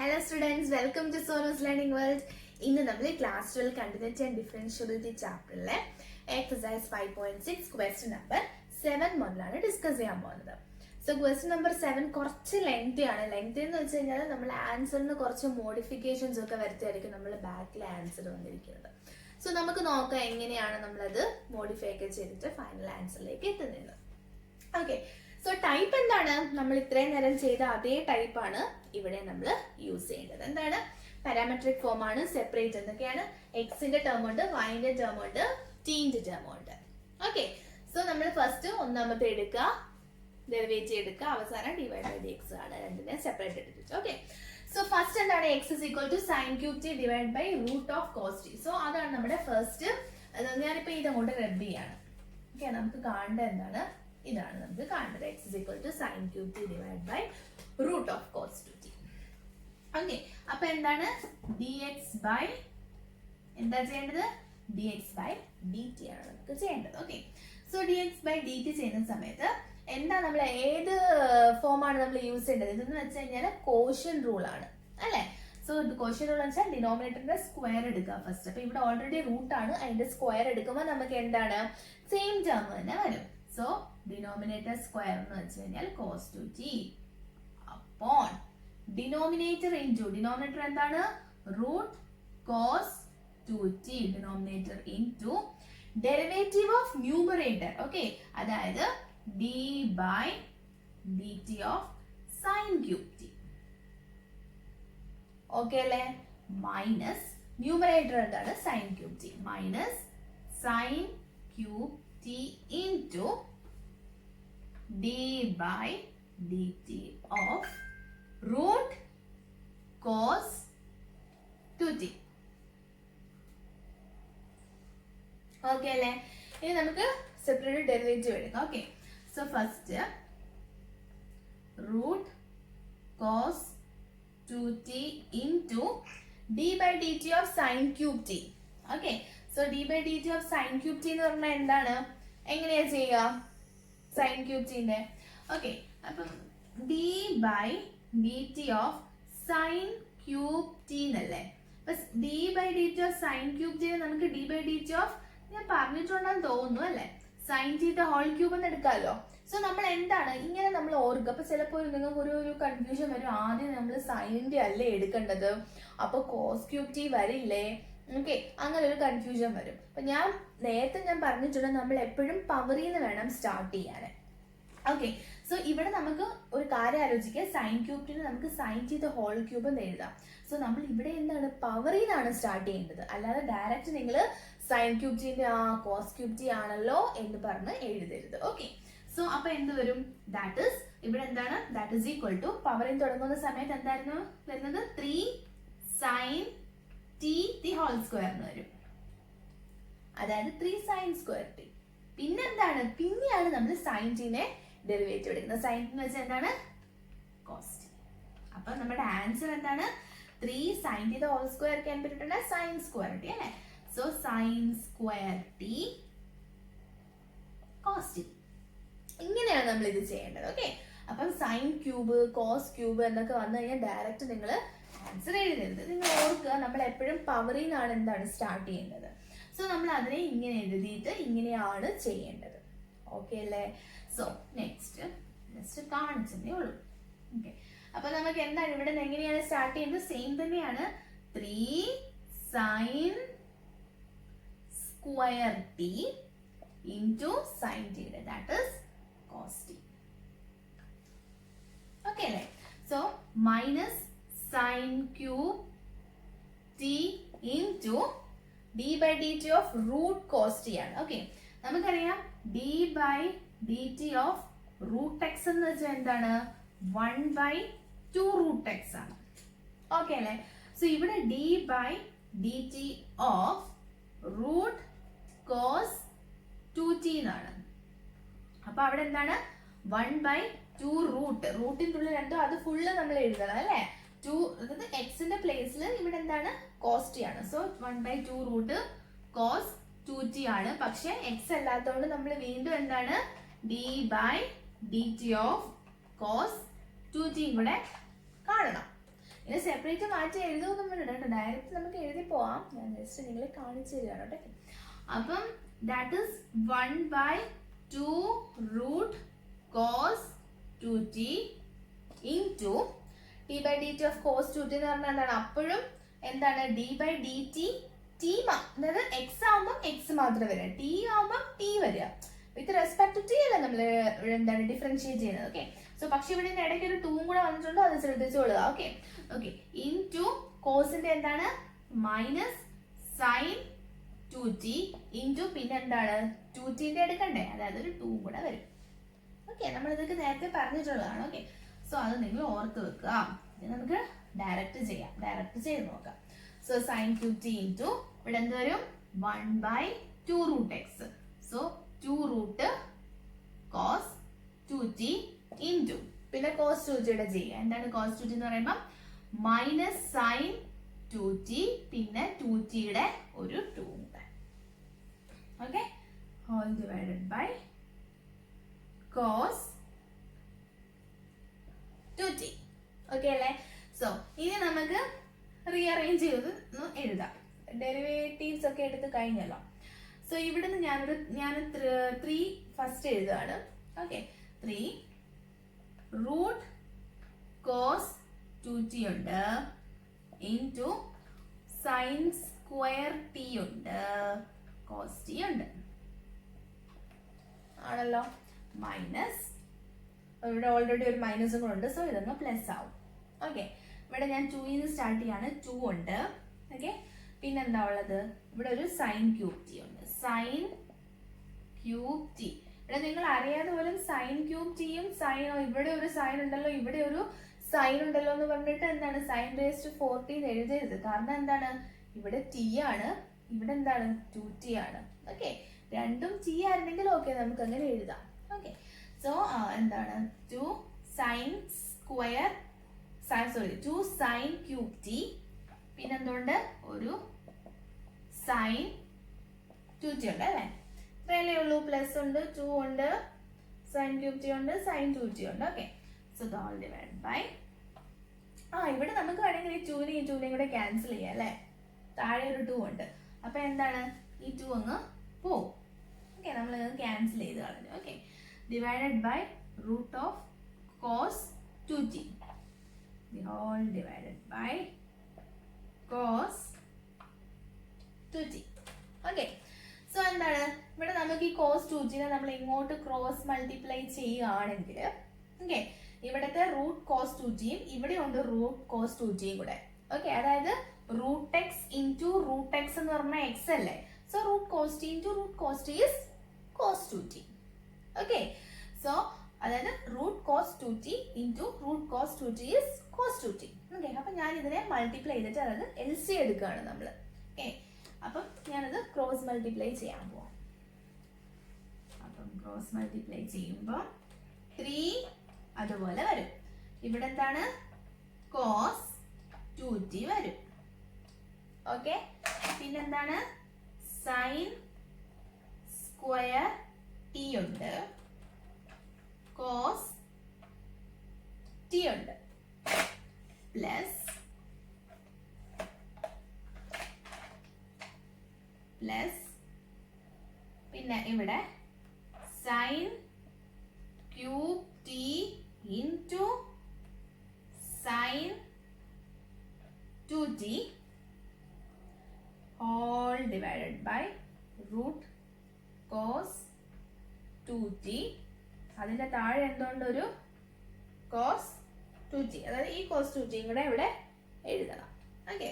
Hello students, welcome to Sonos Learning World. ഇന്ന് നമ്മൾ class 12 continuity and differentiability ചാപ്റ്ററിലെ exercise 5.6 question number 7 മുതലാണ് discuss ചെയ്യാൻ പോകുന്നത്. സോ ക്വസ്റ്റ്യൻ നമ്പർ 7 കുറച്ച് ലെങ്തി ആണ്. ലെങ്തി എന്ന് വെച്ച് കഴിഞ്ഞാൽ നമ്മൾ ആൻസറിന് കുറച്ച് മോഡിഫിക്കേഷൻസ് ഒക്കെ വരുത്തിയായിരിക്കും നമ്മൾ ബാക്കിലെ ആൻസർ വന്നിരിക്കുന്നത്. സോ നമുക്ക് നോക്കാം എങ്ങനെയാണ് നമ്മളത് മോഡിഫൈ ഒക്കെ ചെയ്തിട്ട് ഫൈനൽ ആൻസറിലേക്ക് എത്തുന്നത്. ഓക്കെ, സോ ടൈപ്പ് എന്താണ്? നമ്മൾ ഇത്രയും നേരം ചെയ്ത അതേ ടൈപ്പാണ് ഇവിടെ നമ്മൾ യൂസ് ചെയ്യേണ്ടത്. എന്താണ്? പാരാമെട്രിക് ഫോം ആണ്. സെപ്പറേറ്റ് എന്തൊക്കെയാണ്? എക്സിന്റെ ടേം ഉണ്ട്, വൈന്റെ ടേം ഉണ്ട്, ടീന്റെ ടേം ഉണ്ട്. ഓക്കെ, സോ നമ്മൾ ഫസ്റ്റ് ഒന്നാമത്തെ എടുക്കുക, ഡെറിവേറ്റീവ് എടുക്കുക, അവസാനം ഡിവൈഡ് ബൈ എക്സ് ആണ്. രണ്ടിനെ സെപ്പറേറ്റ് എടുത്തിട്ട്. ഓക്കെ, സോ ഫസ്റ്റ് എന്താണ്? X is equal to sine cube t divide by root of cos t. So അതാണ് നമ്മുടെ ഫസ്റ്റ്. ഞാനിപ്പോ ഇതങ്ങോട്ട് റെഡ് ചെയ്യാണ്. ഓക്കെ, നമുക്ക് കാണേണ്ടത് എന്താണ്? ഇതാണ് നമുക്ക് കാണേണ്ടത്. X is equal to sine cube t divide by root of cos two t. Okay, അപ്പൊ എന്താണ്? ഡി എക്സ് ബൈ എന്താ ചെയ്യേണ്ടത്? D x by d t ആണ് നമുക്ക് ചെയ്യേണ്ടത്. Okay, so d x by d t ചെയ്യുന്ന സമയത്ത് എന്താ നമ്മൾ ഏത് ഫോമാണ് നമ്മൾ യൂസ് ചെയ്യേണ്ടത്? ഇതെന്ന് വെച്ച് കഴിഞ്ഞാൽ കോഷ്യൻ റൂൾ ആണ് അല്ലെ? സോ കോഷ്യൻ റൂൾ എന്ന് വെച്ചാൽ ഡിനോമിനേറ്ററിന്റെ സ്ക്വയർ എടുക്കുക ഫസ്റ്റ്. അപ്പൊ ഇവിടെ ഓൾറെഡി റൂട്ട് ആണ്, അതിന്റെ സ്ക്വയർ എടുക്കുമ്പോൾ നമുക്ക് എന്താണ്? സെയിം ടേം തന്നെ വരും. സോ ഡിനോമിനേറ്റർ സ്ക്വയർ എന്ന് വെച്ച് കഴിഞ്ഞാൽ cos two t upon denominator into denominator എന്താണ്? Root cos two t denominator into derivative of numerator. Okay, അതായത് d by d t of sine cube t. Okay അല്ലേ? Minus numerator എന്താണ്? Sine cube t minus sine cube t into d by d t of root cos two t. Okay അല്ലേ? ഇനി നമുക്ക് separate derivative എടുക്കാം. Okay, so first root cos two t into d by d t of sine cube t. Okay, so d by d t of sine cube t എന്ന് പറഞ്ഞാൽ എന്താണ്? എങ്ങനെയാ ചെയ്യുക sine cube ടിന്റെ? ഓക്കെ, അപ്പം d by d t of sine cube t എന്നല്ലേ? അപ്പൊ d by d t of sine cube t നമുക്ക് d by d t of ഞാൻ പറഞ്ഞിട്ടുണ്ടെന്ന് തോന്നുന്നു അല്ലെ? സൈൻ ടി ഹോൾ ക്യൂബ് എന്ന് എടുക്കാമല്ലോ. സോ നമ്മൾ എന്താണ് ഇങ്ങനെ നമ്മൾ ഓർക്കുക. അപ്പൊ ചിലപ്പോൾ നിങ്ങൾക്ക് ഒരു കൺഫ്യൂഷൻ വരും. ആദ്യം നമ്മൾ സൈനിന്റെ അല്ലേ എടുക്കേണ്ടത്, അപ്പൊ കോസ് ക്യൂബ് ടി വരില്ലേ? ഓക്കെ, അങ്ങനെ ഒരു കൺഫ്യൂഷൻ വരും. അപ്പൊ നേരത്തെ ഞാൻ പറഞ്ഞിട്ടുണ്ട് നമ്മൾ എപ്പോഴും പവറിൽ നിന്ന് വേണം സ്റ്റാർട്ട് ചെയ്യാൻ. ഓക്കെ, സോ ഇവിടെ നമുക്ക് ഒരു കാര്യം ആലോചിക്കുക. സൈൻ ക്യൂബിന് നമുക്ക് സൈൻ ചെയ്ത ഹോൾ ക്യൂബ് എന്ന് എഴുതാം. സോ നമ്മൾ ഇവിടെ എന്താണ്? പവറിൽ നിന്നാണ് സ്റ്റാർട്ട് ചെയ്യേണ്ടത്. അല്ലാതെ ഡയറക്റ്റ് നിങ്ങൾ സൈൻ ക്യൂബ് ടിന്റെ കോസ് ക്യൂബ് ടി ആണല്ലോ എന്ന് പറഞ്ഞ് എഴുതരുത്. ഓക്കെ, സോ അപ്പൊ എന്ത് വരും? ദാറ്റ് ഇസ് ഇവിടെ എന്താണ്? ദാറ്റ് ഇസ് ഈക്വൽ ടു പവറിൽ തുടങ്ങുന്ന സമയത്ത് എന്തായിരുന്നു വരുന്നത്? 3 സൈൻ ടി തി ഹോൾ സ്ക്വയർ എന്ന് വരും. അതായത് 3 സൈൻ സ്ക്വയർ ടി. പിന്നെന്താണ്? പിന്നെയാണ് നമ്മൾ സൈൻ ടിനെ ഡെറിവേറ്റീവ് എടുക്കുന്നത്. സൈൻ എന്ന് വെച്ചാൽ എന്താണ്? Cos t. അപ്പൊ നമ്മുടെ ആൻസർ എന്താണ്? 3 sine t the whole square can be written as sine square t അല്ലേ? So sine square t cos t. ഇങ്ങനെയാണ് നമ്മൾ ഇത് ചെയ്യേണ്ടത്. ഓക്കെ, അപ്പം സൈൻ ക്യൂബ് കോസ് ക്യൂബ് എന്നൊക്കെ വന്നു കഴിഞ്ഞാൽ ഡയറക്റ്റ് നിങ്ങൾ ആൻസർ എഴുതരുത്. നിങ്ങൾ ഓർക്കുക, നമ്മൾ എപ്പോഴും പവറിൽ നിന്നാണ് എന്താണ് സ്റ്റാർട്ട് ചെയ്യേണ്ടത്. സോ നമ്മൾ അതിനെ ഇങ്ങനെ എഴുതിയിട്ട് ഇങ്ങനെയാണ് ചെയ്യേണ്ടത്. ഓക്കെ അല്ലേ? സോ നെക്സ്റ്റ് കാണിച്ചതേ ഉള്ളൂ. ഓക്കെ, അപ്പൊ നമുക്ക് എന്താണ് ഇവിടെ എങ്ങനെയാണ് സ്റ്റാർട്ട് ചെയ്യുന്നത്? സെയിം തന്നെയാണ്. 3 sine square t into sine ടിയുടെ that is cos t. Okay അല്ലേ? So minus sine cube t into d by d t of root cos t ആണ്. ഓക്കെ, നമുക്കറിയാം d by d t of root x എന്ന് വെച്ചാൽ എന്താണ്? 1/2 root x ആണ്. Okay അല്ലേ? So ഇവിടെ d by d t of root cos two t എന്നാണ്. അപ്പൊ അവിടെ എന്താണ്? 1/2 റൂട്ടിന്റെ ഉള്ളിൽ എന്തോ അത് ഫുള്ള് നമ്മൾ എഴുതണം അല്ലെ? 2 അതായത് എക്സിന്റെ പ്ലേസിൽ ഇവിടെ എന്താണ്? കോസ് ടി ആണ്. സോ 1/2 റൂട്ട് കോസ് 2t ആണ്. പക്ഷെ എക്സ് അല്ലാത്തതുകൊണ്ട് നമ്മൾ വീണ്ടും എന്താണ്? D by d t of cos 2t ഇവിടെ കാണണം. ഇങ്ങനെ സെപ്പറേറ്റ് മാറ്റി എഴുതുമൊന്നും വേണ്ട, ഡയറക്റ്റ് നമുക്ക് എഴുതി പോവാം. ഞാൻ ജസ്റ്റ് നിങ്ങളെ കാണിച്ചു തരികയാണ് കേട്ടോ. അപ്പം that is 1/2 root cos 2t into d/dt of cos 2t എന്ന് പറഞ്ഞാൽ എന്താണ്, അപ്പോഴും എന്താണ് d/dt അതായത് എക്സ് ആവുമ്പോൾ എക്സ് മാത്രം വരിക, ടി ആവുമ്പോൾ ടി വരിക. വിത്ത് റെസ്പെക്ട് ടു ടി അല്ല നമ്മൾ എന്താണ് ഡിഫറൻഷിയേറ്റ് ചെയ്യുന്നത്. ഓക്കെ, സോ പക്ഷെ ഇവിടെ ഇടയ്ക്ക് ഒരു 2 കൂടെ വന്നിട്ടുണ്ടോ, അത് ശ്രദ്ധിച്ചോളുക. ഓക്കെ ഓക്കെ, ഇൻറ്റു കോസിന്റെ എന്താണ് മൈനസ് സൈൻ 2t ഇൻറ്റു പിന്നെ എന്താണ് 2tന്റെ എടുക്കണ്ടേ, അതായത് ഒരു 2 കൂടെ വരും. ഓക്കെ, നമ്മൾ ഇതൊക്കെ നേരത്തെ പറഞ്ഞിട്ടുള്ളതാണ്. ഓക്കെ, സോ അത് നിങ്ങൾ ഓർത്ത് വെക്കുക. നമുക്ക് ഡയറക്റ്റ് ചെയ്യാം, ഡയറക്റ്റ് ചെയ്ത് നോക്കാം. സോ സൈൻ 2t ഇൻറ്റു ഇവിടെ എന്ത് വരും 1/2 root x. So 2 root cos 2t into പിന്നെ കോസ് 2tയുടെ ചെയ്യുക. എന്താണ് കോസ് 2t എന്ന് പറയുമ്പോൾ മൈനസ് സൈൻ 2t പിന്നെ 2tയുടെ ഒരു 2 കൂടെ. Okay, whole divided by cos 2t. Okay അല്ലേ? സോ ഇനി നമുക്ക് റീഅറേഞ്ച് ചെയ്ത് എഴുതാം. ഡെറിവേറ്റീവ്സ് ഒക്കെ എടുത്ത് കഴിഞ്ഞല്ലോ. സോ ഇവിടുന്ന് ഞാൻ 3 ഫസ്റ്റ് എഴുതുകയാണ്. ഓക്കെ, 3 റൂട്ട് കോസ് 2t ഉണ്ട് ഇൻറ്റു സൈൻ സ്ക്വയർ ടി ഉണ്ട് കോസ് ടി ഉണ്ട് ആണല്ലോ, മൈനസ് ഇവിടെ ഓൾറെഡി ഒരു മൈനസും കൂടെ ഉണ്ട്. സോ ഇതൊന്ന് പ്ലസ് ആവും. ഓക്കെ, ഇവിടെ ഞാൻ 2 സ്റ്റാർട്ട് ചെയ്യാണ്. 2 ഉണ്ട്. ഓക്കെ, പിന്നെന്താ ഉള്ളത്, ഇവിടെ ഒരു സൈൻ ക്യൂബ് ടി ഉണ്ട്. സൈൻ ക്യൂബ് ടി ഇവിടെ നിങ്ങൾ അറിയാതെ പോലും സൈൻ ക്യൂബ് ടിയും സൈൻ, ഇവിടെ ഒരു സൈൻ ഉണ്ടല്ലോ ഇവിടെ ഒരു സൈൻ ഉണ്ടല്ലോ എന്ന് പറഞ്ഞിട്ട് എന്താണ് സൈൻ റേസ്റ്റ് 14 എഴുതരുത്. കാരണം എന്താണ്, ഇവിടെ ടി ആണ്, ഇവിടെ എന്താണ് 2t ആണ്. ഓക്കെ, രണ്ടും ടി ആയിരുന്നെങ്കിൽ ഓക്കെ നമുക്ക് അങ്ങനെ എഴുതാം. ഓക്കെ, സോ എന്താണ് 2 sine square 2 sine cube t പിന്നെന്തുകൊണ്ട് ഒരു സൈൻ 2t ഉണ്ട് അല്ലേ, ഇത്രയല്ലേ ഉള്ളൂ. പ്ലസ് ഉണ്ട്, 2 ഉണ്ട്, സൈൻ ക്യൂബ് ടി ഉണ്ട്, സൈൻ 2t ഉണ്ട്. Okay, so all divide by ഇവിടെ നമുക്ക് വേണമെങ്കിൽ ഈ 2നെയും ഈ 2നെയും കൂടെ ക്യാൻസൽ ചെയ്യാം അല്ലേ, താഴെ ഒരു 2 ഉണ്ട്. അപ്പൊ എന്താണ് ഈ 2 അങ്ങ് പോവും. ഓക്കെ, നമ്മൾ ക്യാൻസൽ ചെയ്ത് കളഞ്ഞു. Okay, divided by root of cos 2t all divided by cos 2t. Okay, so എന്താണ് ഇവിടെ നമുക്ക് ഈ കോസ് 2tനെ നമ്മൾ ഇങ്ങോട്ട് ക്രോസ് മൾട്ടിപ്ലൈ ചെയ്യുകയാണെങ്കിൽ ഓക്കെ, ഇവിടുത്തെ റൂട്ട് കോസ് 2tയും ഇവിടെ ഉണ്ട് റൂട്ട് കോസ് 2tയും കൂടെ. ഓക്കെ, അതായത് root x into root x എന്ന് പറഞ്ഞാൽ എക്സ് അല്ലേ. So root cos t into root cos t is cos 2t. Okay, so അതായത് root cos 2t into root cos 2t is cos 2t. Okay, അപ്പം ഞാൻ ഇതിനെ multiply ചെയ്തിട്ട് അതായത് LC എടുക്കുകയാണ് നമ്മൾ. ഓക്കെ, അപ്പം ഞാനത് ക്രോസ് മൾട്ടിപ്ലൈ ചെയ്യാൻ പോവാം. അപ്പം ക്രോസ് മൾട്ടിപ്ലൈ ചെയ്യുമ്പോൾ 3 അതുപോലെ വരും. ഇവിടെ എന്താണ് കോസ് 2t വരും. ഓക്കെ, പിന്നെന്താണ് സൈൻ സ്ക്വയർ ടി ഉണ്ട്, കോസ് ടി ഉണ്ട്, പ്ലസ് പിന്നെ ഇവിടെ sign cube t into sine 2t all divided by root cos 2t. അതിന്റെ താഴെ എന്തുകൊണ്ട് ഒരു കോസ് 2t, അതായത് ഈ കോസ് 2tയും കൂടെ ഇവിടെ എഴുതണം. ഓക്കെ,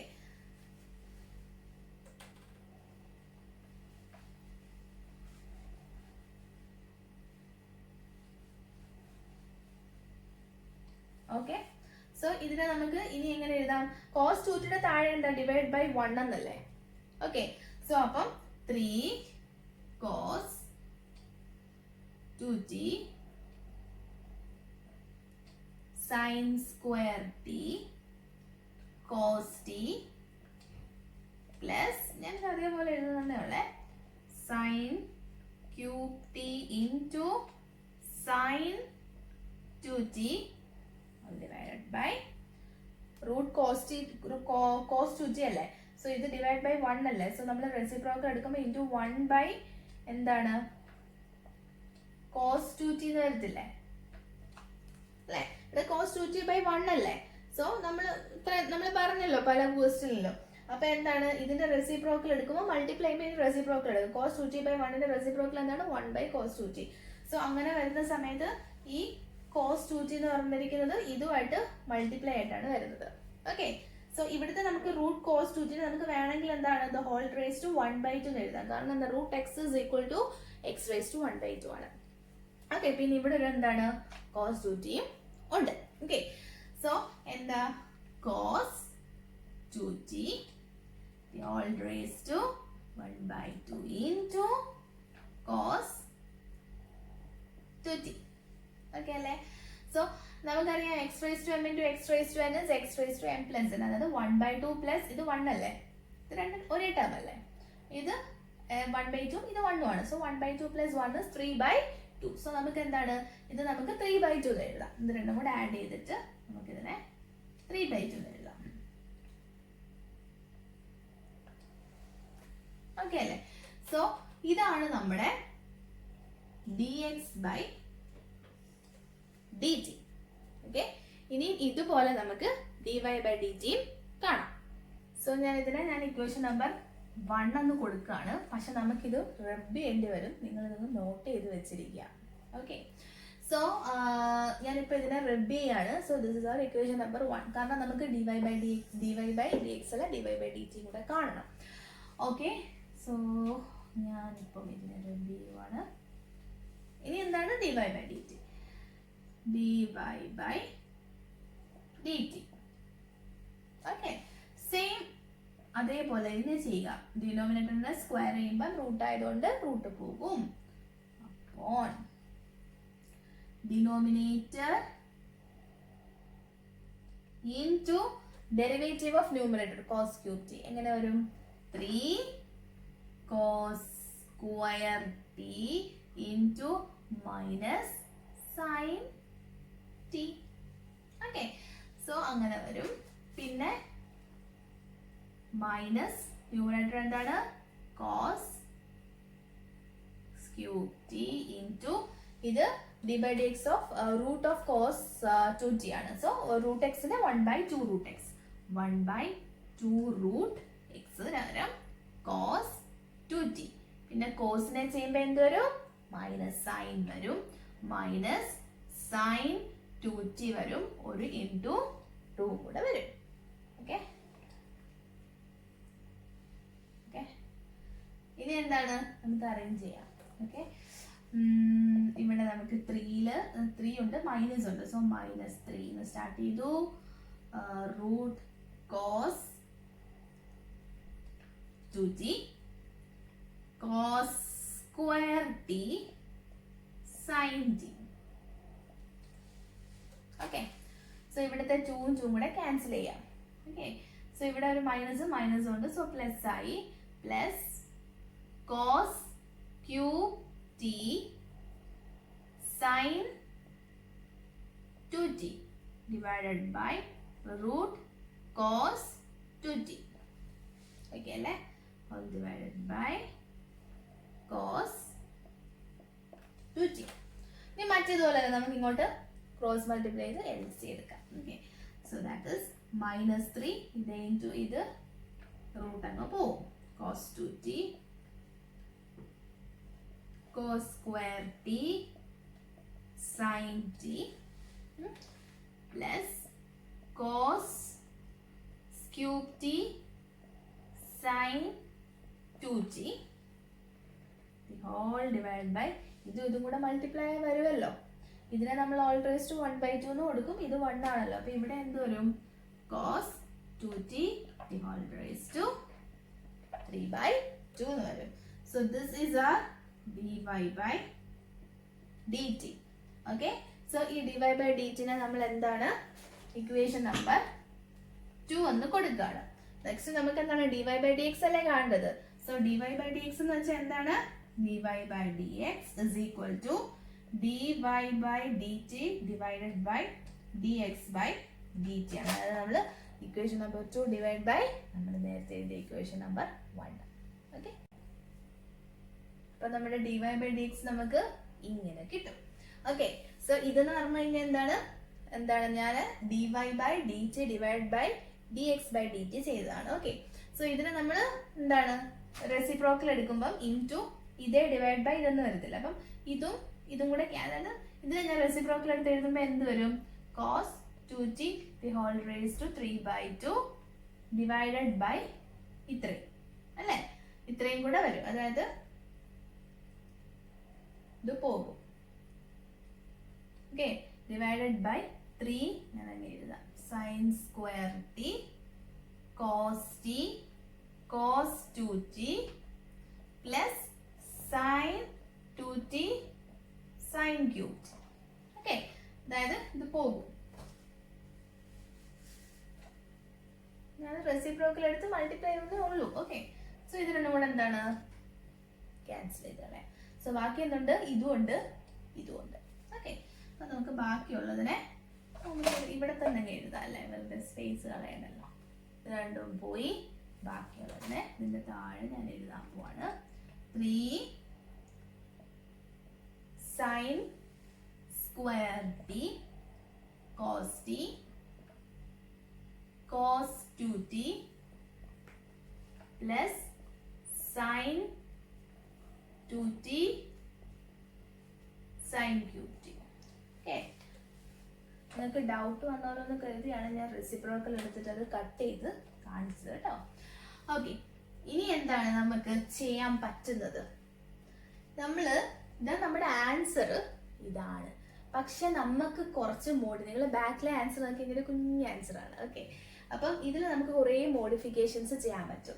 ഓക്കെ, സോ ഇതിനെ നമുക്ക് ഇനി എങ്ങനെ എഴുതാം, കോസ് 2tയുടെ താഴെ എന്താ ഡിവൈഡ് ബൈ 1 എന്നല്ലേ. ഓക്കെ, സോ അപ്പം 3 cos 2t sine square t cos t plus ഞാൻ അതേപോലെ എഴുതുന്നതേ ഉള്ളേ sine cube t into sine 2t divided by root cos 2t അല്ലേ. സോ ഇത് ഡിവൈഡ് ബൈ 1 അല്ലേ. സോ നമ്മൾ റെസിപ്രോക്കൽ എടുക്കുമ്പോൾ ഇൻറ്റു 1 ബൈ എന്താണ് കോസ് 2t എന്ന് വരത്തില്ലേ അല്ലേ. ഇവിടെ കോസ് 2t ബൈ 1 അല്ലേ. സോ നമ്മൾ പറഞ്ഞല്ലോ പല ക്വസ്റ്റ്യനിലും. അപ്പൊ എന്താണ് ഇതിന്റെ റെസിപ്രോക്കൽ എടുക്കുമ്പോൾ മൾട്ടിപ്ലൈ ബൈ റെസിപ്രോക്കൽ എടുക്കും. കോസ് 2t ബൈ 1ന്റെ റെസിപ്രോക്കൽ എന്താണ് 1 ബൈ കോസ് 2t. സോ അങ്ങനെ വരുന്ന സമയത്ത് ഈ കോസ് 2t എന്ന് പറഞ്ഞിരിക്കുന്നത് ഇതുമായിട്ട് മൾട്ടിപ്ലൈ ആയിട്ടാണ് വരുന്നത്. ഓക്കെ. സോ ഇവിടുത്തെ നമുക്ക് റൂട്ട് കോസ് 2t നമുക്ക് വേണമെങ്കിൽ എന്താണ് ദ ഹോൾ റേസ് ടു 1/2 എന്ന് എഴുതാം. കാരണം എന്താ root x is equal to x raise to 1/2 ആണ്. ഓക്കെ. പിന്നെ ഇവിടെ ഒരു എന്താണ് കോസ് 2t ഉണ്ട്. ഓക്കെ. സോ എന്താ cos 2t the whole raised to 1/2 into cos 2t. Okay അല്ലേ. സോ നമുക്കറിയാം x raised to m into x raised to n is x raised to m plus n. അതായത് 1/2 plus ഇത് 1 അല്ലേ. ഇത് രണ്ടും ഒരേ ടേം അല്ലേ. ഇത് 1/2 ഇത് 1 ആണ്. So 1/2 plus 1 is 3/2. സോ നമുക്ക് എന്താണ് ഇത് നമുക്ക് 3/2 എന്ന് എഴുതാം. ഇത് രണ്ടും കൂടെ ആഡ് ചെയ്തിട്ട് നമുക്കിതിനെ 3/2 എന്ന് എഴുതാം. ഓക്കെ അല്ലേ. സോ ഇതാണ് നമ്മുടെ dx ബൈ dt. ഓക്കെ. ഇനി ഇതുപോലെ നമുക്ക് dy ബൈ dt കാണാം. സോ ഞാൻ ഇക്വേഷൻ നമ്പർ 1 എന്ന് കൊടുക്കുകയാണ്. പക്ഷെ നമുക്കിത് റബ്ബ് ചെയ്യേണ്ടി വരും. നിങ്ങൾ ഇതൊന്ന് നോട്ട് ചെയ്ത് വെച്ചിരിക്കുക. ഓക്കെ. സോ ഞാനിപ്പോൾ ഇതിനെ റബ്ബ് ചെയ്യാണ്. So this is our equation number 1. കാരണം നമുക്ക് dy ബൈ dx അല്ല dy ബൈ dt കൂടെ കാണണം. ഓക്കെ. സോ ഞാനിപ്പം ഇതിനെ റബ്ബ് ചെയ്യുവാണ്. ഇനി എന്താണ് dy by dt? dy by dt. Okay. Same അതേപോലെ ഇതിനെ ചെയ്യുക. ഡിനോമിനേറ്ററിനെ സ്ക്വയർ ചെയ്യുമ്പോൾ റൂട്ട് ആയതുകൊണ്ട് റൂട്ട് പോകും. അപ്പോൾ denominator into derivative of numerator cos cube t എങ്ങനെ വരും? 3 cos square t into minus sin t. Okay. So അങ്ങനെ വരും. പിന്നെ മൈനസ് ന്യൂമറേറ്റർ എന്താണ് കോസ് ക്യൂബ് ടി ഇൻറ്റു ഇത് d by d x of root of cos 2t ആണ്. So root എക്സിന് 1/2 root x 1/2 root x പകരം കോസ് 2t. പിന്നെ കോസിനെ ചെയ്യുമ്പോൾ എന്ത് വരും? മൈനസ് സൈൻ വരും. മൈനസ് സൈൻ 2t വരും. ഒരു ഇൻറ്റു 2 കൂടെ വരും. ഓക്കെ. ഓക്കെ. ഇനി എന്താണ് നമുക്ക് അറേഞ്ച് ചെയ്യാം. ഓക്കെ. ഇവിടെ നമുക്ക് 3 ഉണ്ട് മൈനസ് ഉണ്ട്. സോ മൈനസ് 3 സ്റ്റാർട്ട് ചെയ്തു. Root cos 2t cos square t sin t. Okay. So ഇവിടുത്തെ 2 കൂടെ ക്യാൻസൽ ചെയ്യാം. ഓക്കെ. സോ ഇവിടെ ഒരു മൈനസ് ഉണ്ട്. സോ പ്ലസ് ആയി. Plus cos cube t sine 2t divided by root cos 2t. Okay അല്ലേ. all divided by cos 2t. ഇനി മറ്റേതുപോലെ നമുക്ക് ഇങ്ങോട്ട് ക്രോസ് മൾട്ടിപ്ലൈ ചെയ്ത് LC എടുക്കാം. ഓക്കെ. സോ ദാറ്റ് ഇസ് -3 ഇത് ഇൻറ്റു ഇത് റൂട്ട് അങ്ങ് പോവും. Cos 2t cos square t sine t plus cos cube t sine 2t the whole divided by ഇതും കൂടെ മൾട്ടിപ്ലൈ വരുമല്ലോ. ഇതിനെ നമ്മൾ ഓൾ റേസ് ടു 1/2 എന്ന് കൊടുക്കും. ഇത് 1 ആണല്ലോ. അപ്പൊ ഇവിടെ എന്ത് വരും? cos 2t the whole raised to 3/2 എന്ന് വരും. So this is our dy by dt. Okay. So ഈ dy by dt നെ നമ്മൾ എന്താണ് ഇക്വേഷൻ നമ്പർ 2 എന്ന് കൊടുക്കുകയാണ്. നെക്സ്റ്റ് നമുക്ക് എന്താണ് dy by dx അല്ലേ കാണേണ്ടത്. സോ dy by dx എന്ന് വെച്ചാൽ എന്താണ്? dy by dx is equal to dy by dt divided by dx by dt ആണ്. അതായത് നമ്മൾ ഇക്വേഷൻ നമ്പർ 2 ഡിവൈഡ് ബൈ നമ്മൾ നേരത്തെ എഴുതിയ ഇക്വേഷൻ നമ്പർ 1. ഓക്കെ, അപ്പൊ നമ്മുടെ dy ബൈ dx നമുക്ക് ഇങ്ങനെ കിട്ടും. ഓക്കെ, സോ ഇതെന്ന് പറഞ്ഞു കഴിഞ്ഞാൽ എന്താണ് ഞാൻ dy by dt divide by dx by dt ചെയ്തതാണ്. ഓക്കെ, സോ ഇതിന് നമ്മൾ എന്താണ് റെസിപ്രോക്കൽ എടുക്കുമ്പോൾ ഇൻറ്റു ഇതേ ഡിവൈഡ് ബൈ ഇതൊന്നും വരത്തില്ല. അപ്പം ഇതും കൂടെ അതായത് ഇതിനെ ഞാൻ റെസിപ്രോക്കൽ എടുത്ത് എഴുതുമ്പോൾ എന്ത് വരും? cos 2t the whole raised to 3/2 divided by ഇത്രയും അല്ലേ, ഇത്രയും കൂടെ വരും. അതായത് ഇത് പോകും. ഓക്കെ, ഡിവൈഡഡ് ബൈ 3 ഞാൻ അങ്ങനെ എഴുതാം. sin square t cos 2t plus sin 2t sin cubed. Okay, അതായത് ഇത് പോകും. ഞാൻ റെസിപ്രോക്കൽ എടുത്ത് മൾട്ടിപ്ലൈ ചെയ്യുന്നേ ഉള്ളൂ. ഓക്കെ, സോ ഇത് രണ്ടും കൂടെ എന്താണ് ക്യാൻസൽ ചെയ്തേ. സോ ബാക്കി എന്തുണ്ട്? ഇതുമുണ്ട്. ഓക്കെ, അപ്പൊ നമുക്ക് ബാക്കിയുള്ളതിനെ ഇവിടെ തന്നെ എഴുതാം അല്ലേ, വെറുതെ സ്പേസ് കളയണല്ലോ. രണ്ടും പോയി. ബാക്കിയുള്ളതിനെ ഇതിന്റെ താഴെ ഞാൻ എഴുതാൻ പോവാണ്. 3 sin square t cos 2t plus sin 2t sin cubed. Okay, നിങ്ങൾക്ക് ഡൗട്ട് വന്നാലോന്ന് കരുതിയാണ് ഞാൻ റെസിപ്രോക്കൽ എടുത്തിട്ട് അത് കട്ട് ചെയ്ത് കാണിച്ചത് കേട്ടോ. ഓക്കെ, ഇനി എന്താണ് നമുക്ക് ചെയ്യാൻ പറ്റുന്നത്? നമ്മുടെ ആൻസർ ഇതാണ്. പക്ഷെ നമുക്ക് കുറച്ച് നിങ്ങൾ ബാക്കിലെ ആൻസർ നോക്കിയെങ്കിൽ കുഞ്ഞ് ആൻസർ ആണ്. ഓക്കെ, അപ്പം ഇതിൽ നമുക്ക് കുറേ മോഡിഫിക്കേഷൻസ് ചെയ്യാൻ പറ്റും.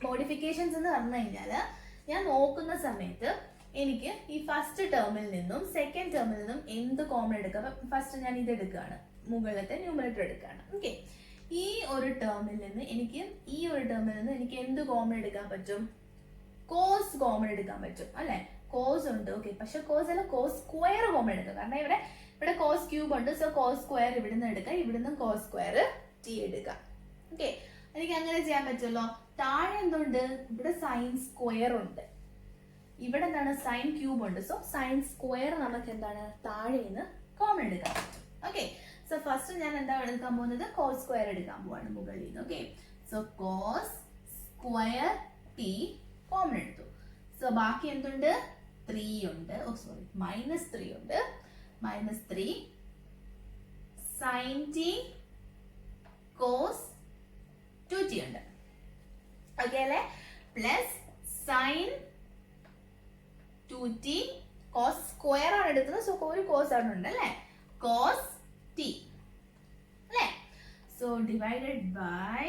മോഡിഫിക്കേഷൻസ് എന്ന് പറഞ്ഞു കഴിഞ്ഞാൽ ഞാൻ നോക്കുന്ന സമയത്ത് എനിക്ക് ഈ ഫസ്റ്റ് ടേമിൽ നിന്നും സെക്കൻഡ് ടേമിൽ നിന്നും എന്ത് കോമൺ എടുക്കാം. ഫസ്റ്റ് ഞാൻ ഇത് എടുക്കുകയാണ്, മുകളിലത്തെ ന്യൂമറേറ്റർ എടുക്കുകയാണ്. ഓക്കെ, ഈ ഒരു ടേമിൽ നിന്ന് എനിക്ക് എന്ത് കോമൺ എടുക്കാൻ പറ്റും? കോസ് കോമൺ എടുക്കാൻ പറ്റും അല്ലെ. കോസ് ഉണ്ട്. ഓക്കെ, പക്ഷെ കോസ് അല്ല, കോസ് സ്ക്വയർ കോമൺ എടുക്കാം. കാരണം ഇവിടെ കോസ് ക്യൂബ് ഉണ്ട്. സോ കോസ് സ്ക്വയർ ഇവിടുന്ന് എടുക്കാം, ഇവിടുന്ന് കോസ് സ്ക്വയർ ടി എടുക്കാം. ഓക്കെ, എനിക്ക് അങ്ങനെ ചെയ്യാൻ പറ്റുമല്ലോ. താഴെ എന്തുണ്ട്? ഇവിടെ സൈൻ സ്ക്വയർ ഉണ്ട്, ഇവിടെ എന്താണ് സൈൻ ക്യൂബ് ഉണ്ട്. സോ സൈൻ സ്ക്വയർ നമുക്ക് എന്താണ് താഴെ നിന്ന് കോമൺ എടുക്കാൻ പറ്റും. ഓക്കെ, സോ ഫസ്റ്റ് ഞാൻ എന്താ എടുക്കാൻ പോകുന്നത്? കോസ് സ്ക്വയർ എടുക്കാൻ പോവാണ് മുകളിൽ നിന്ന്. Okay, so cos square t common എടുത്തു. സോ ബാക്കി എന്തുണ്ട്? 3 ഉണ്ട്. -3 ഉണ്ട്. -3 sin t cos 2t ഉണ്ട്. ഓക്കെ അല്ലേ, plus sin 2t cos square ആണ് എടുത്തത്. സോ ഒരു കോസ് ആണ് ഉണ്ട് അല്ലേ, cos t അല്ലേ. സോ ഡിവൈഡഡ് ബൈ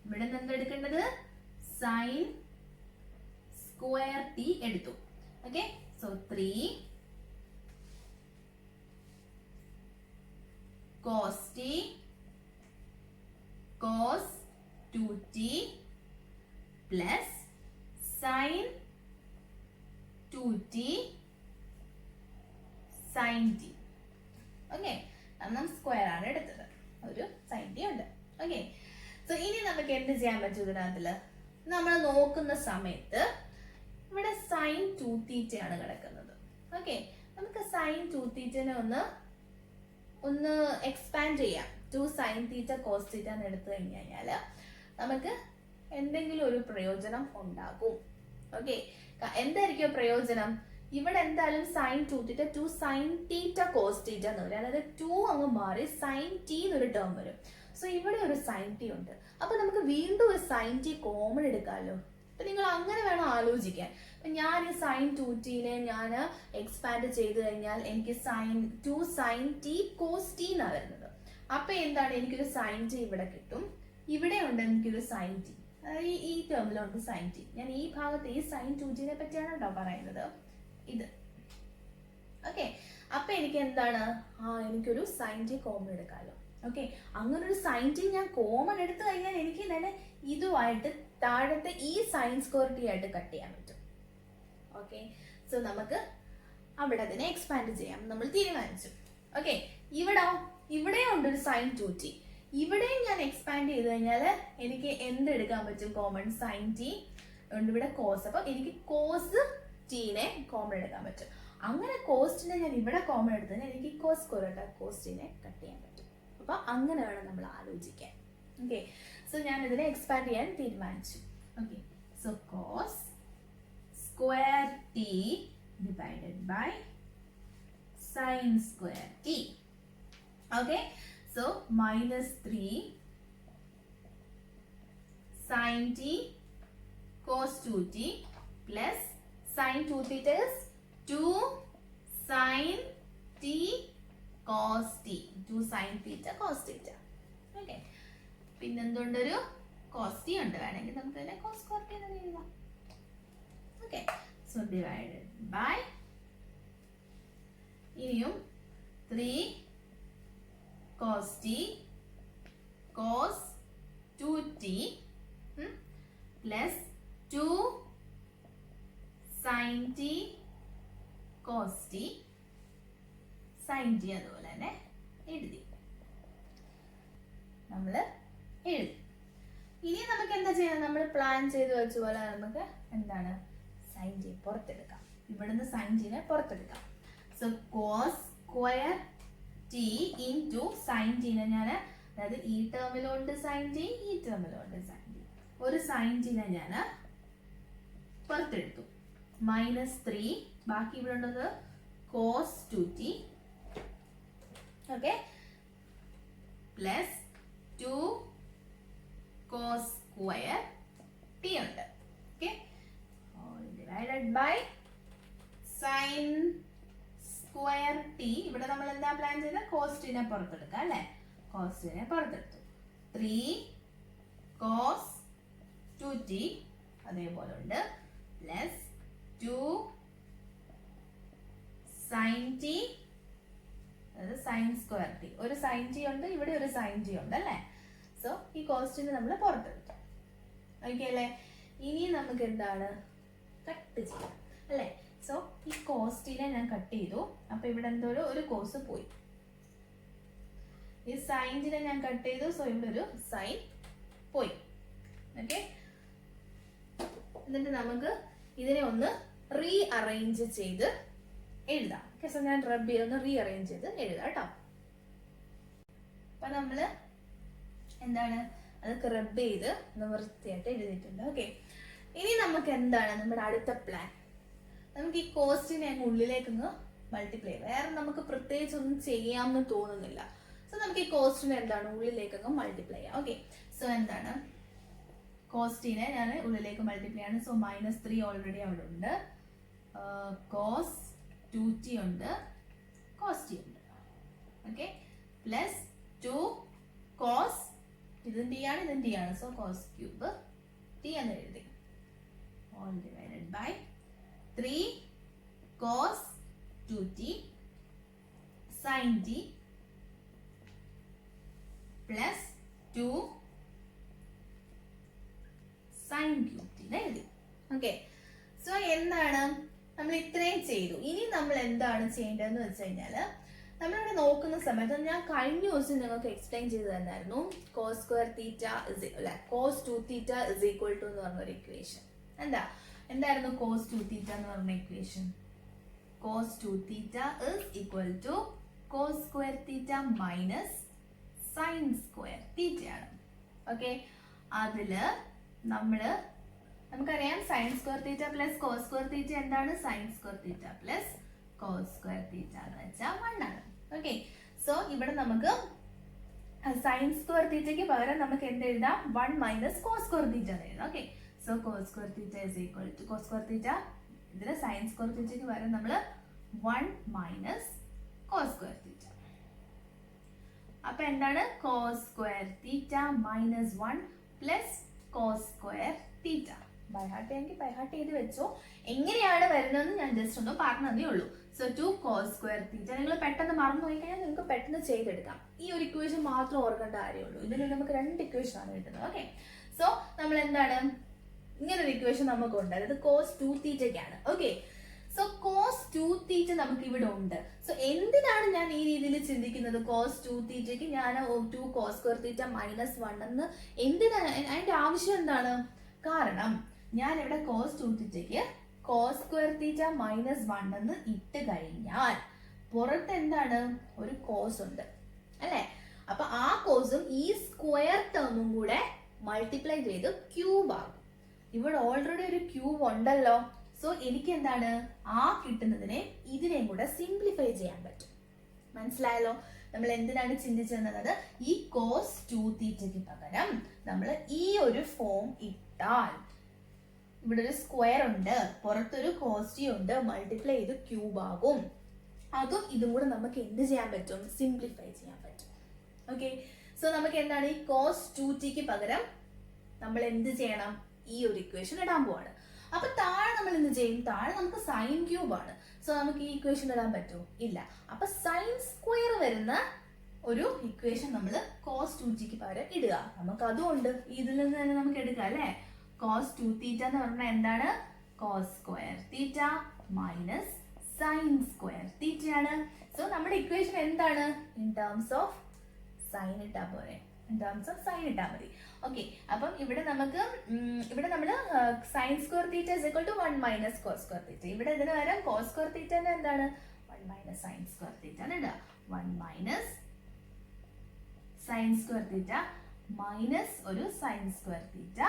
ഇവിടെ നിന്ന് എന്താ എടുക്കേണ്ടത്? sin സ്ക്വയർ ടി എടുത്തു. Okay, so 3 cos t cos 2t plus sin 2t sin t. Okay, നമ്മൾ സ്ക്വയർ ആണ് എടുത്തത്, ഒരു sin t ഉണ്ട്. ഓക്കെ, സോ ഇനി നമുക്ക് എന്ത് ചെയ്യാൻ പറ്റും? ഇതിനകത്തില് നമ്മൾ നോക്കുന്ന സമയത്ത് ഇവിടെ sin 2θ ആണ് കിടക്കുന്നത്. ഓക്കെ, നമുക്ക് sin 2θ ഒന്ന് എക്സ്പാൻഡ് ചെയ്യാം. 2 sin θ cos θ എന്ന് എടുത്തു കഴിഞ്ഞാൽ നമുക്ക് എന്തെങ്കിലും ഒരു പ്രയോജനം ഉണ്ടാകും. ഓക്കെ, എന്തായിരിക്കും പ്രയോജനം? ഇവിടെ എന്തായാലും sin 2θ 2 sin θ cos θ എന്ന് വരും. അതായത് 2 അങ്ങ് മാറി sin t എന്നൊരു ടേം വരും. സോ ഇവിടെ ഒരു sin t ഉണ്ട്. അപ്പൊ നമുക്ക് വീണ്ടും ഒരു sin t കോമൺ എടുക്കാമല്ലോ. അപ്പൊ നിങ്ങൾ അങ്ങനെ വേണം ആലോചിക്കാൻ. അപ്പൊ ഞാൻ ഈ sin 2t ഞാൻ എക്സ്പാൻഡ് ചെയ്ത് കഴിഞ്ഞാൽ എനിക്ക് 2 sin t cos t എന്നാണ് വരുന്നത്. അപ്പൊ എന്താണ്, എനിക്കൊരു sin t ഇവിടെ കിട്ടും. ഇവിടെ ഉണ്ട് എനിക്കൊരു sin t, അതായത് ഈ ടേമിലുണ്ട് sin t. ഞാൻ ഈ ഭാഗത്ത് ഈ sin 2t പറ്റിയാണ് കേട്ടോ പറയുന്നത്. ഇത് ഓക്കെ, അപ്പൊ എനിക്ക് എന്താണ്, എനിക്കൊരു sin t കോമൺ എടുക്കാമല്ലോ. ഓക്കെ, അങ്ങനെ ഒരു sin t ഞാൻ കോമൺ എടുത്തു കഴിഞ്ഞാൽ എനിക്ക് തന്നെ ഇതുമായിട്ട് താഴത്തെ ഈ sin സ്ക്വയർ ടി ആയിട്ട് കട്ട് ചെയ്യാൻ പറ്റും. ഓക്കെ, സോ നമുക്ക് അവിടെ അതിനെ എക്സ്പാൻഡ് ചെയ്യാം നമ്മൾ തീരുമാനിച്ചു. ഓക്കെ, ഇവിടെ ഉണ്ട് ഒരു sin 2t. ഇവിടെയും ഞാൻ എക്സ്പാൻഡ് ചെയ്ത് കഴിഞ്ഞാൽ എനിക്ക് എന്തെടുക്കാൻ പറ്റും? കോമൺ സൈൻ ടി ഉണ്ട് ഇവിടെ കോസ്. അപ്പൊ എനിക്ക് കോസ് ടീനെ കോമൺ എടുക്കാൻ പറ്റും. അങ്ങനെ കോസ്റ്റിനെ ഞാൻ ഇവിടെ കോമൺ എടുത്തു കഴിഞ്ഞാൽ എനിക്ക് കോസ് സ്ക്വയർ കോസ്റ്റിനെ കട്ട് ചെയ്യാൻ പറ്റും. അപ്പൊ അങ്ങനെ വേണം നമ്മൾ ആലോചിക്കാൻ. ഓക്കെ, സോ ഞാൻ ഇതിനെ എക്സ്പാൻഡ് ചെയ്യാൻ തീരുമാനിച്ചു. Okay, so cos square t divided by sine square t. Okay, so minus 3 sin t cos 2t plus sin 2 theta is 2 sin t cos t, 2 sin theta cos theta. Okay, പിന്നെ എന്തുണ്ടൊരു cos t ഉണ്ട്, വേണമെങ്കിൽ നമുക്ക് തന്നെ cos square t എന്ന് എഴുതാം. Okay, so divided by ഇനിയും 3 cos t cos 2t plus 2 sin t cos t sin t അതുപോലെ തന്നെ എഴുതി നമ്മൾ എഴുതി. ഇനി നമുക്ക് എന്താ ചെയ്യാം? നമ്മൾ പ്ലാൻ ചെയ്ത് വെച്ച പോലെ നമുക്ക് എന്താണ് sin t പുറത്തെടുക്കാം. ഇവിടുന്ന് sin t നെ പുറത്തെടുക്കാം. So cos square t into sine ടീനെ ഞാൻ, അതായത് ഈ ടേമിലുണ്ട് സൈൻ ടി, ഈ ടേമിലുണ്ട് സൈൻ ടി, ഒരു സൈൻ ടീനെ ഞാൻ പുറത്തെടുത്തു. -3 ബാക്കി ഇവിടെ ഉള്ളത് cos 2t. Okay, plus 2 cos square t ഉണ്ട്. Okay, divided by sine square t. ഇവിടെ നമ്മൾ എന്താ പ്ലാൻ ചെയ്തത്? കോസ്റ്റിനെ പുറത്തെടുക്കാം അല്ലെ? കോസ്റ്റിനെ പുറത്തെടുത്തു. 3 കോസ് 2t അതേപോലെ ഉണ്ട് പ്ലസ് 2 സൈൻ ടി, അതായത് സൈൻ സ്ക്വയർ ടി. ഒരു സൈൻ ടി ഉണ്ട്, ഇവിടെ ഒരു സൈൻ ടി ഉണ്ട് അല്ലെ? സോ ഈ കോസ്റ്റിനെ നമ്മൾ പുറത്തെടുത്തു. ഓക്കെ അല്ലേ? ഇനി നമുക്ക് എന്താണ് കട്ട് ചെയ്യാം അല്ലെ? സോ ഈ കോസ്റ്റിനെ ഞാൻ കട്ട് ചെയ്തു. അപ്പൊ ഇവിടെ എന്തോ ഒരു കോസ് പോയി. ഈ സൈനിനെ ഞാൻ കട്ട് ചെയ്തു. സോ ഇവിടെ ഒരു സൈൻ പോയി. ഓക്കെ, എന്നിട്ട് നമുക്ക് ഇതിനെ ഒന്ന് റീ അറേഞ്ച് ചെയ്ത് എഴുതാം. ഓക്കെ, സോ ഞാൻ ഒന്ന് റീ അറേഞ്ച് ചെയ്ത് എഴുതാം കേട്ടോ. അപ്പൊ നമ്മള് എന്താണ് അതൊക്കെ റബ്ബ് ചെയ്ത് ഒന്ന് വൃത്തിയായിട്ട് എഴുതിയിട്ടുണ്ട്. ഓക്കെ, ഇനി നമുക്ക് എന്താണ് നമ്മുടെ അടുത്ത പ്ലാൻ? നമുക്ക് ഈ കോസ്റ്റിനെ അങ്ങ് ഉള്ളിലേക്ക് മൾട്ടിപ്ലൈ, വേറെ നമുക്ക് പ്രത്യേകിച്ച് ഒന്നും ചെയ്യാമെന്ന് തോന്നുന്നില്ല. സോ നമുക്ക് ഈ കോസ്റ്റിനെ എന്താണ് ഉള്ളിലേക്ക് അങ്ങ് മൾട്ടിപ്ലൈ ചെയ്യാം. ഓക്കെ, സോ എന്താണ് കോസ്റ്റിനെ ഞാൻ ഉള്ളിലേക്ക് മൾട്ടിപ്ലൈ ആണ്. സോ -3 ഓൾറെഡി അവിടെ ഉണ്ട്, കോസ് 2t ഉണ്ട്, കോസ് ടി ഉണ്ട്. ഓക്കെ, പ്ലസ് 2 കോസ്, ഇതും ടി ആണ് ഇതും ടി ആണ്. സോ കോസ് ക്യൂബ് ടി എന്ന് എഴുതി. All divided by 3 cos 2t sin t plus 2 sin cube t എഴുതി. ഓക്കെ, സോ എന്താണ് നമ്മൾ ഇത്രയും ചെയ്തു. ഇനി നമ്മൾ എന്താണ് ചെയ്യേണ്ടതെന്ന് വെച്ച് കഴിഞ്ഞാല്, നമ്മളിവിടെ നോക്കുന്ന സമയത്ത് ഞാൻ കഴിഞ്ഞ ദിവസം നിങ്ങൾക്ക് എക്സ്പ്ലെയിൻ ചെയ്ത് തന്നായിരുന്നു cos square theta cos 2θ is equal to എന്ന് പറഞ്ഞൊരു ഇക്വേഷൻ. എന്തായിരുന്നു cos 2θ എന്ന് പറഞ്ഞ equation? cos 2θ is equal to cos square theta minus sine square theta ആണ്. ഓക്കെ, അതില് നമുക്കറിയാം sine square theta plus cos square theta എന്താണ്? Sine square theta plus cos square theta എന്ന് വെച്ചാൽ 1 ആണ്. ഓക്കെ, സോ ഇവിടെ നമുക്ക് സൈൻ സ്ക്വയർ തീറ്റയ്ക്ക് പകരം നമുക്ക് എന്ത് എഴുതാം? 1 മൈനസ് കോസ് സ്ക്വയർ തീറ്റ എന്ന് എഴുതാം. Okay, so cos square theta is equal to cos square theta, ഇതിൽ സൈൻ സ്ക്വയർ തീറ്റയ്ക്ക് പകരം നമ്മൾ 1 മൈനസ് കോസ് സ്ക്വയർ തീറ്റ. അപ്പൊ എന്താണ്? Cos square theta minus 1 plus cos square theta. By heart ചെയ്യാമെങ്കിൽ ബൈഹാർട്ട് ചെയ്ത് വെച്ചോ. എങ്ങനെയാണ് വരുന്നതെന്ന് ഞാൻ ജസ്റ്റ് ഒന്ന് പറഞ്ഞതേ ഉള്ളൂ. സോ 2 കോസ് സ്ക്വയർ തീറ്റ നിങ്ങൾ പെട്ടെന്ന് മറന്നു പോയി കഴിഞ്ഞാൽ നിങ്ങൾക്ക് പെട്ടെന്ന് ചെയ്തെടുക്കാം. ഈ ഒരു ഇക്വേഷൻ മാത്രം ഓർക്കേണ്ട കാര്യമുള്ളൂ. ഇതിൽ നമുക്ക് 2 ഇക്വേഷൻ ആണ് കിട്ടുന്നത്. ഓക്കെ, സോ നമ്മൾ എന്താണ് ഇങ്ങനെ ഒരു ഇക്വേഷൻ നമുക്കുണ്ട്, അതായത് കോസ് 2θ. ഓക്കെ, സോ കോസ് 2 തീറ്റ നമുക്ക് ഇവിടെ ഉണ്ട്. സോ എന്തിനാണ് ഞാൻ ഈ രീതിയിൽ ചിന്തിക്കുന്നത്? കോസ് 2 തീറ്റയ്ക്ക് ഞാൻ 2 കോസ് സ്ക്വയർ തീറ്റ മൈനസ് 1 എന്ന് എന്തിനാണ്, അതിന്റെ ആവശ്യം എന്താണ്? കാരണം ഞാൻ ഇവിടെ കോസ് 2 തീറ്റയ്ക്ക് കോസ് സ്ക്വയർ തീറ്റ മൈനസ് 1 എന്ന് ഇട്ട് കഴിഞ്ഞാൽ പുറത്ത് എന്താണ്? ഒരു കോസ് ഉണ്ട് അല്ലെ? അപ്പൊ ആ കോസും ഈ സ്ക്വയർ ടേമും കൂടെ മൾട്ടിപ്ലൈ ചെയ്ത് ക്യൂബ് ആകും. ഇവിടെ ഓൾറെഡി ഒരു ക്യൂബ് ഉണ്ടല്ലോ. സോ എനിക്ക് എന്താണ് ആ കിട്ടുന്നതിനെ ഇതിനെയും കൂടെ സിംപ്ലിഫൈ ചെയ്യാൻ പറ്റും. മനസ്സിലായല്ലോ നമ്മൾ എന്തിനാണ് ചിന്തിച്ചിരുന്നത്? ഈ കോസ് 2 തീറ്റയ്ക്ക് പകരം നമ്മൾ ഈ ഒരു ഫോം ഇട്ടാൽ ഇവിടെ ഒരു സ്ക്വയർ ഉണ്ട്, പുറത്തൊരു കോസ് ടി ഉണ്ട്, മൾട്ടിപ്ലൈ ചെയ്ത് ക്യൂബ് ആകും. അതും ഇതും കൂടെ നമുക്ക് എന്ത് ചെയ്യാൻ പറ്റും? സിംപ്ലിഫൈ ചെയ്യാൻ പറ്റും. ഓക്കെ, സോ നമുക്ക് എന്താണ് ഈ കോസ് 2t പകരം നമ്മൾ എന്ത് ചെയ്യണം? ഈ ഒരു ഇക്വേഷൻ ഇടാൻ പോവാണ്. അപ്പൊ താഴെ നമ്മൾ എന്ത് ചെയ്യും? താഴെ നമുക്ക് സൈൻ ക്യൂബ് ആണ്. സോ നമുക്ക് ഈ ഇക്വേഷൻ ഇടാൻ പറ്റുമോ? ഇല്ല. അപ്പൊ സൈൻ സ്ക്വയർ വരുന്ന ഒരു ഇക്വേഷൻ നമ്മൾ കോസ് 2t പകരം ഇടുക. നമുക്ക് അതുകൊണ്ട് ഇതിൽ നിന്ന് തന്നെ നമുക്ക് എടുക്കാം അല്ലെ? കോസ് 2 തീറ്റ എന്ന് പറഞ്ഞാൽ എന്താണ്? Cos square theta minus sine square തീറ്റയാണ്. സോ നമ്മുടെ ഇക്വേഷൻ എന്താണ്? ഇൻ ടേംസ് ഓഫ് സൈൻ ഇട്ടാ പോരെ, ഇൻ ടേംസ് ഓഫ് സൈൻ ഇട്ടാ മതി. ഓക്കെ, അപ്പം ഇവിടെ നമുക്ക് നമ്മൾ sine square theta is equal to 1 minus cos square theta. ഇവിടെ ഇതിന് പകരം കോസ് സ്ക്വയർ തീറ്റ എന്താണ്? 1 മൈനസ് സൈൻ സ്ക്വയർ തീറ്റ ആണ് ഇടുക. 1 minus sine square theta minus ഒരു സൈൻ സ്ക്വയർ തീറ്റ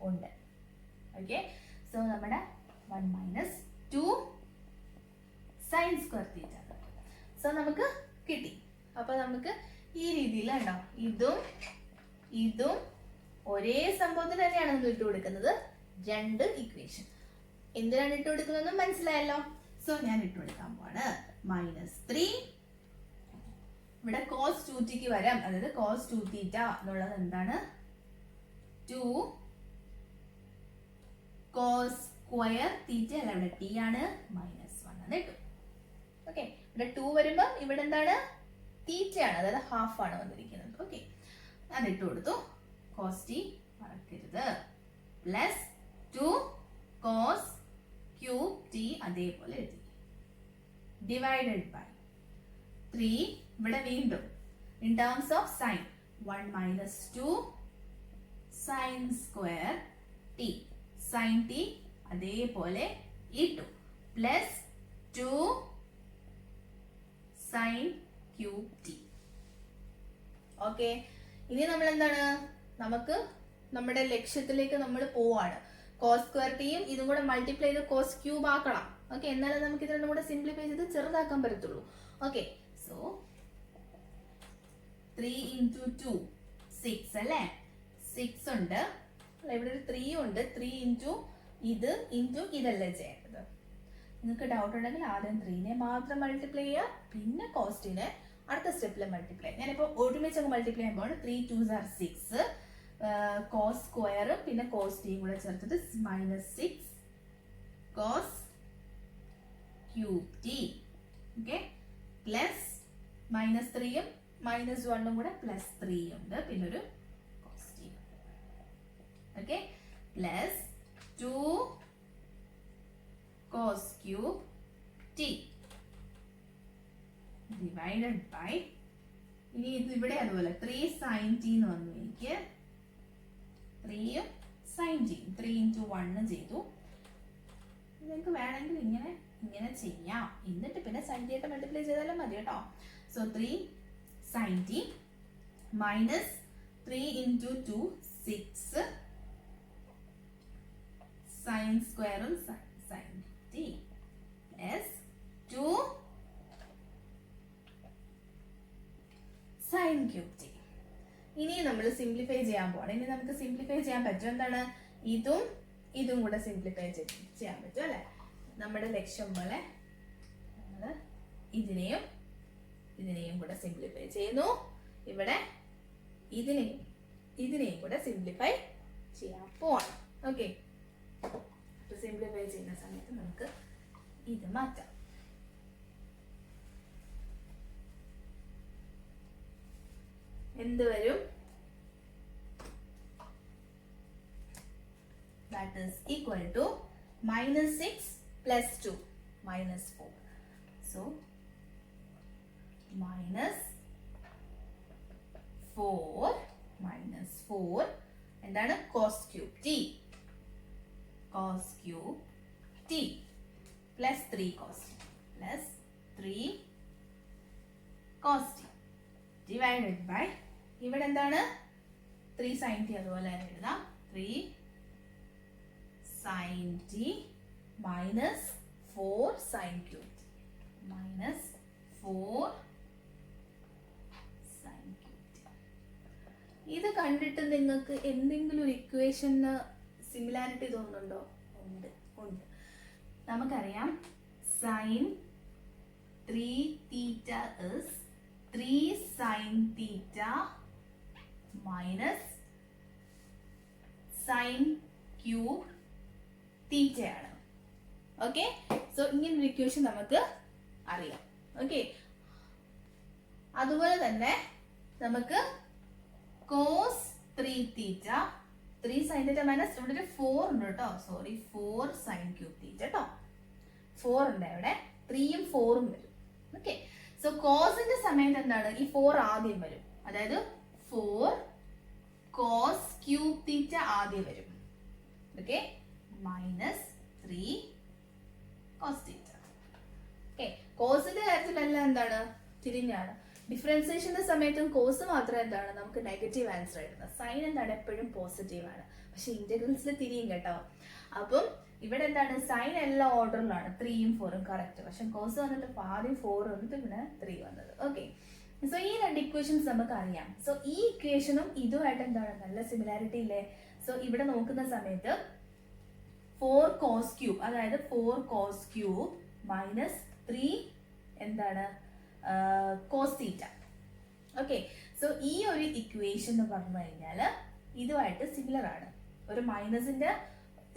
ഉണ്ട്. ഓക്കെ, സോ നമ്മുടെ 1 മൈനസ് 2 സൈൻ സ്ക്വയർ തീറ്റ. സോ നമുക്ക് കിട്ടി. അപ്പൊ നമുക്ക് ഈ രീതിയിൽ ഉണ്ടോ, ഇതും ഇതും ഒരേ സംഭവത്തിൽ തന്നെയാണ് നമ്മൾ ഇട്ട് കൊടുക്കുന്നത്. രണ്ട് ഇക്വേഷൻ എന്തിനാണ് ഇട്ട് കൊടുക്കുന്നതെന്ന് മനസ്സിലായല്ലോ. സോ ഞാൻ ഇട്ട് കൊടുക്കാൻ പോവാണ് -3. ഇവിടെ കോസ് 2t വരാം, അതായത് കോസ് 2 തീറ്റ എന്നുള്ളത് എന്താണ്? 2 കോസ് സ്ക്വയർ തീറ്റ അല്ല, ഇവിടെ t ആണ്, -1 എന്ന് ഇട്ടു. ഓക്കെ, ഇവിടെ 2 വരുമ്പോ ഇവിടെ എന്താണ്? തീറ്റ ആണ്, അതായത് ഹാഫ് ആണ് വന്നിരിക്കുന്നത്. ഓക്കെ, ഞാൻ ഇട്ട് കൊടുത്തു. കോസ് ടി മറക്കരുത്, പ്ലസ് 2 കോസ് ക്യൂബ് ടി അതേപോലെ എഴുതി, ഡിവൈഡഡ് ബൈ 3. ഇവിടെ വീണ്ടും in terms of sine 1 minus 2 sine square t, sine t അതേപോലെ ഇട്ടു, plus 2 sine cube t. Okay, ഇനി നമ്മൾ എന്താണ്? നമുക്ക് നമ്മുടെ ലക്ഷ്യത്തിലേക്ക് നമ്മൾ പോവാണ്. കോസ് സ്ക്വയർ ടിയും ഇതും കൂടെ മൾട്ടിപ്ലൈ ചെയ്ത് കോസ് ക്യൂബ് ആക്കണം. ഓക്കെ, എന്നാലും നമുക്ക് ഇത് രണ്ടും കൂടെ സിംപ്ലിഫൈ ചെയ്ത് ചെറുതാക്കാൻ പറ്റത്തുള്ളൂ. ഓക്കെ, സോ 3 into 2 6 അല്ലേ? 6 ഉണ്ട്, ഇവിടെ ഒരു 3 ഉണ്ട്. 3 into ഇത് ഇൻറ്റു ഇതല്ലേ ചെയ്യേണ്ടത്? നിങ്ങൾക്ക് ഡൗട്ട് ഉണ്ടെങ്കിൽ ആദ്യം 3നെ മാത്രം മൾട്ടിപ്ലൈ ചെയ്യുക, പിന്നെ കോസ്റ്റിനെ അടുത്ത സ്റ്റെപ്പിൽ മൾട്ടിപ്ലൈ. ഞാനിപ്പോ ഒരുമിച്ച് അങ്ങ് മൾട്ടിപ്ലൈ ചെയ്യുമ്പോൾ 3 2s are 6, കോസ് സ്ക്വയർ പിന്നെ കോസ് ടിയും കൂടെ ചേർത്തിട്ട് -6 cos cube t. Okay, plus -3യും -1ഉം കൂടെ +3 ഉണ്ട്, പിന്നെ ഒരു cos t. Okay, plus 2 cos cube t divided by, ഇനി ഇത് ഇവിടെ അതുപോലെ 3 സൈൻ ടി എന്ന് വന്നു. എനിക്ക് 3 സൈൻ ടി 3 into 1 ചെയ്തു. നിങ്ങൾക്ക് വേണമെങ്കിൽ ഇങ്ങനെ ചെയ്യാം, എന്നിട്ട് പിന്നെ സൈൻ ടി ആയിട്ട് മൾട്ടിപ്ലൈ ചെയ്താലും മതി കേട്ടോ. So 3 sine t minus 3 into 2 6 sine സ്ക്വയറും sine t plus 2 sine cube t. ഇനി നമ്മൾ സിംപ്ലിഫൈ ചെയ്യാൻ പോവാണ്. ഇനി നമുക്ക് സിംപ്ലിഫൈ ചെയ്യാൻ പറ്റും. എന്താണ്? ഇതും കൂടെ സിംപ്ലിഫൈ ചെയ്യാൻ പറ്റും അല്ലെ? നമ്മുടെ ലക്ഷ്യം പോലെ നമ്മൾ ഇതിനെയും കൂടെ സിംപ്ലിഫൈ ചെയ്യുന്നു. ഇവിടെ ഇതിനെയും കൂടെ സിംപ്ലിഫൈ ചെയ്യാൻ പോവാണ്. ഓക്കെ, സിംപ്ലിഫൈ ചെയ്യുന്ന സമയത്ത് നമുക്ക് ഇത് മാറ്റാം. എന്ത് വരും? That is equal to -6 plus 2. minus 4. So minus 4 minus 4 എന്താണ് cos cube t cos cube t plus 3 cos t plus 3 cos t divided by ഇവിടെ എന്താണ് 3 sin t അതുപോലെ തന്നെ എഴുതാം 3 sin t minus 4 sin cube t minus 4 sin cube t. ഇത് കണ്ടിട്ട് നിങ്ങൾക്ക് എന്തെങ്കിലും ഒരു ഇക്വേഷന് സിമിലാരിറ്റി തോന്നുന്നുണ്ടോ? ഉണ്ട്. നമുക്കറിയാം sin 3 theta is 3 sin theta minus sin cube theta ആണ്. ഓക്കെ, സോ ഇങ്ങനൊരു ഇക്വേഷൻ നമുക്ക് അറിയാം. ഓക്കെ, അതുപോലെ തന്നെ നമുക്ക് cos 3 theta 3 sin theta minus ഇവിടെ ഒരു 4 ഉണ്ട് കേട്ടോ, സോറി 4 sin cube theta കേട്ടോ, 4 ഉണ്ട് ഇവിടെ, 3ഉം 4ഉം വരും. ഓക്കെ, സോ കോസിന്റെ സമയത്ത് എന്താണ് ഈ 4 ആദ്യം വരും, അതായത് 4 cos cube theta ആദ്യം വരും. ഓക്കെ, മൈനസ് 3 cos theta. ഓക്കെ, കോസിന്റെ കാര്യത്തിലെല്ലാം എന്താണ് തിരിഞ്ഞാണ്. ഡിഫറൻസിയേഷന്റെ സമയത്തും കോസ് മാത്രം എന്താണ് നമുക്ക് നെഗറ്റീവ് ആൻസർ ആയിരുന്നത്. സൈൻ എന്താണ് എപ്പോഴും പോസിറ്റീവ് ആണ്, പക്ഷെ ഇന്റഗ്രൽസിൽ തിരിയും കേട്ടോ. അപ്പം ഇവിടെ എന്താണ് സൈൻ എല്ലാ ഓർഡറിലാണ് 3ഉം 4ഉം കറക്റ്റ്, പക്ഷെ കോസ് വന്നിട്ട് ആദ്യം 4 വന്നിട്ട് പിന്നെ 3 വന്നത്. ഓക്കെ, സോ ഈ രണ്ട് ഇക്വേഷൻസ് നമുക്ക് അറിയാം. സോ ഈ ഇക്വേഷനും ഇതുമായിട്ട് എന്താണ് നല്ല സിമിലാരിറ്റി ഇല്ലേ? സോ ഇവിടെ നോക്കുന്ന സമയത്ത് 4 cos ക്യൂബ്, അതായത് 4 cos ക്യൂബ് മൈനസ് 3 എന്താണ് cos തീറ്റ. ഓക്കെ, സോ ഈ ഒരു ഇക്വേഷൻ എന്ന് പറഞ്ഞു കഴിഞ്ഞാൽ ഇതുമായിട്ട് സിമിലർ ആണ്. ഒരു മൈനസിന്റെ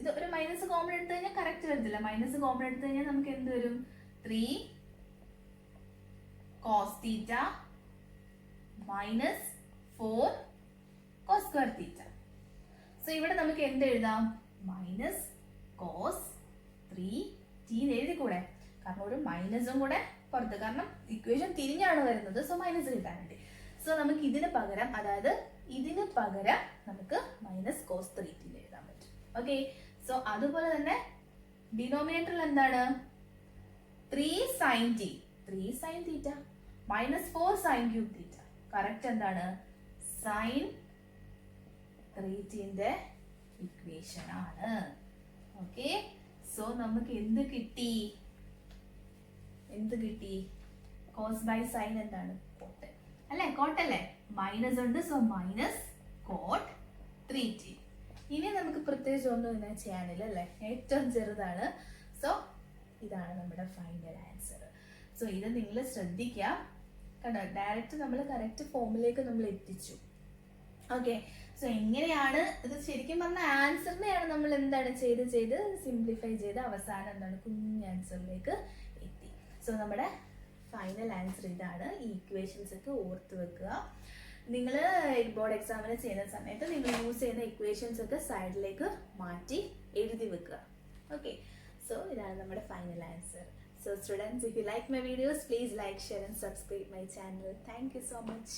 ഇത് ഒരു മൈനസ് കോമൺ എടുത്തു കഴിഞ്ഞാൽ കറക്റ്റ് വരത്തില്ല. മൈനസ് കോമൺ എടുത്തു കഴിഞ്ഞാൽ നമുക്ക് എന്ത് വരും? 3 cos theta minus 4 cos square തീറ്റ. സോ ഇവിടെ നമുക്ക് എന്ത് എഴുതാം? മൈനസ് കോസ് 3 t എഴുതിക്കൂടെ, കാരണം ഒരു മൈനസും കൂടെ പുറത്ത്, കാരണം ഇക്വേഷൻ തിരിഞ്ഞാണ് വരുന്നത്. സോ മൈനസ് കിട്ടാൻ വേണ്ടി സോ നമുക്ക് ഇതിന് പകരം, അതായത് ഇതിന് പകരം നമുക്ക് മൈനസ് കോസ് 3 t എഴുതാൻ പറ്റും. ഓക്കെ, സോ അതുപോലെ തന്നെ ഡിനോമിനേറ്ററിൽ എന്താണ് 3 sin t 3 sin theta minus 4 sin cube theta. Correct എന്താണ് sin 3t ന്റെ ഇക്വേഷൻ ആണ്. ഓക്കെ, സോ നമുക്ക് എന്ത് കിട്ടി? കോസ് ബൈ സൈൻ എന്താണ് കോട്ട് അല്ലെ, കോട്ടല്ലേ, മൈനസ് ഉണ്ട്. So minus coat 3t. ഇനി നമുക്ക് പ്രത്യേകിച്ച് ഒന്നും ഇങ്ങനെ ചെയ്യാനില്ല അല്ലെ, ഏറ്റവും ചെറുതാണ്. സോ ഇതാണ് നമ്മുടെ ഫൈനൽ ആൻസർ. സോ ഇത് നിങ്ങൾ ശ്രദ്ധിക്കുക കണ്ടോ, ഡയറക്റ്റ് നമ്മൾ കറക്റ്റ് ഫോമിലേക്ക് നമ്മൾ എത്തിച്ചു. ഓക്കെ, സോ എങ്ങനെയാണ് ഇത് ശരിക്കും പറഞ്ഞ ആൻസറിനെയാണ് നമ്മൾ എന്താണ് ചെയ്ത് സിംപ്ലിഫൈ ചെയ്ത് അവസാനം എന്താണ് കുഞ്ഞ് ആൻസറിലേക്ക് എത്തി. സോ നമ്മുടെ ഫൈനൽ ആൻസർ ഇതാണ്. ഈ ഇക്വേഷൻസ് ഒക്കെ ഓർത്ത് വെക്കുക. നിങ്ങൾ ബോർഡ് എക്സാമിന് ചെയ്യുന്ന സമയത്ത് നിങ്ങൾ യൂസ് ചെയ്യുന്ന ഇക്വേഷൻസ് ഒക്കെ സൈഡിലേക്ക് മാറ്റി എഴുതി വെക്കുക. ഓക്കെ, സോ ഇതാണ് നമ്മുടെ final answer. So students, if you like my videos, please like, share and subscribe my channel. Thank you so much.